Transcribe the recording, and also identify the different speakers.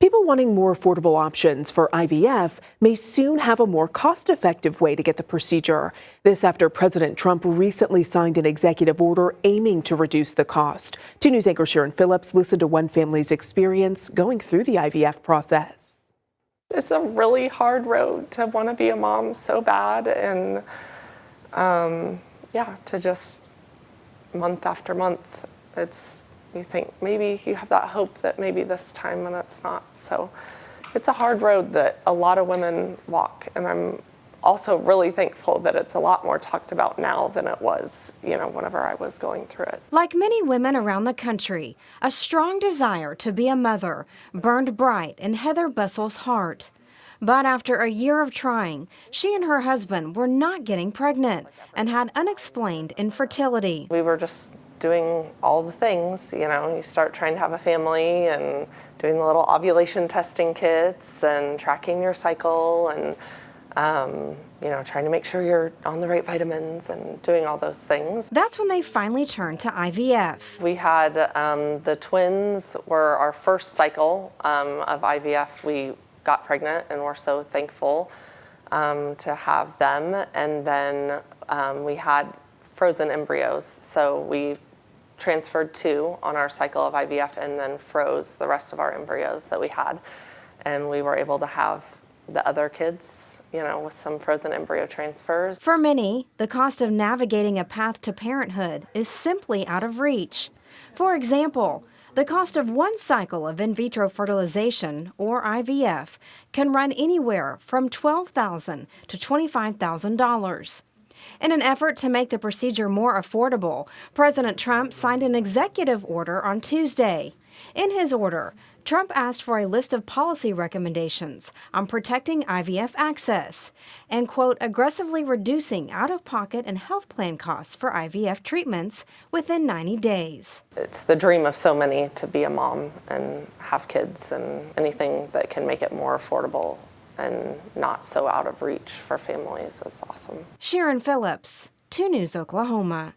Speaker 1: People wanting more affordable options for IVF may soon have a more cost-effective way to get the procedure. This after President Trump recently signed an executive order aiming to reduce the cost. 2 News anchor Sharon Phillips listened to one family's experience going through the IVF process.
Speaker 2: It's a really hard road to want to be a mom so bad, and to just month after month, you think maybe you have that hope that maybe this time, and it's not. So it's a hard road that a lot of women walk, and I'm also really thankful that it's a lot more talked about now than it was, whenever I was going through it.
Speaker 3: Like many women around the country, a strong desire to be a mother burned bright in Heather Bussel's heart. But after a year of trying, she and her husband were not getting pregnant and had unexplained infertility.
Speaker 2: We were just doing all the things, you start trying to have a family and doing the little ovulation testing kits and tracking your cycle and trying to make sure you're on the right vitamins and doing all those things.
Speaker 3: That's when they finally turned to IVF.
Speaker 2: We had the twins were our first cycle of IVF. We got pregnant, and we're so thankful to have them. And then we had frozen embryos, so we transferred 2 on our cycle of IVF and then froze the rest of our embryos that we had. And we were able to have the other kids, with some frozen embryo transfers.
Speaker 3: For many, the cost of navigating a path to parenthood is simply out of reach. For example, the cost of one cycle of in vitro fertilization, or IVF, can run anywhere from $12,000 to $25,000. In an effort to make the procedure more affordable, President Trump signed an executive order on Tuesday. In his order, Trump asked for a list of policy recommendations on protecting IVF access and, quote, aggressively reducing out-of-pocket and health plan costs for IVF treatments within 90 days.
Speaker 2: It's the dream of so many to be a mom and have kids, and anything that can make it more affordable and not so out of reach for families is awesome.
Speaker 3: Sharon Phillips, 2 News, Oklahoma.